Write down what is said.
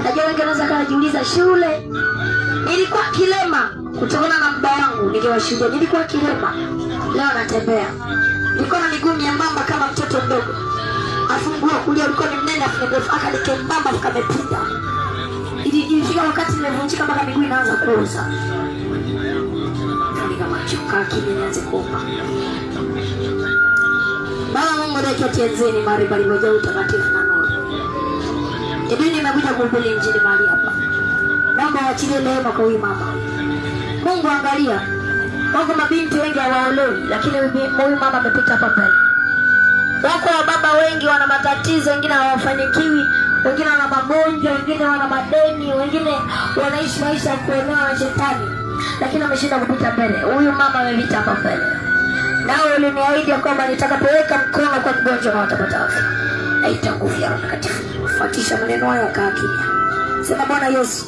Najua wengi wanaweza kujiuliza, shule nilikuwa kilema kutokana na muda wangu, ningewashuhudia nilikuwa kilema. Leo natembea. Nilikuwa na miguu nyembamba kama mtoto mdogo. Afunguo kulia ulikuwa ni mnene afu ndefu akanikembamba akamepinda. Ilifika wakati nimevunjika mpaka miguu inaanza kuoza. Ndio kama choka kimi nianze kuomba. Baba Mungu ndiye tienzeni mari bali moja utakatifu na nuru. Ndio nimekuja kuhubiri injili mahali hapa. Naomba waachilie neema kwa huyu mama. Mungu angalia. Wako mabinti wengi hawaolewi, lakini huyu mama amepita hapa pale. Wako baba wengi wana matatizo, wengine hawafanikiwi, wengine wana magonjwa, wengine wana madeni, wengine wanaishi maisha ya kuelewa na shetani, lakini ameshinda kupita mbele. Huyu mama amepita hapa mbele. Nao uliniahidi kwamba nitakapoweka mkono kwa mgonjwa na watapata afya. Haita nguvu ya Roho Mtakatifu. Fuatisha maneno haya kaa kimya. Sema Bwana Yesu,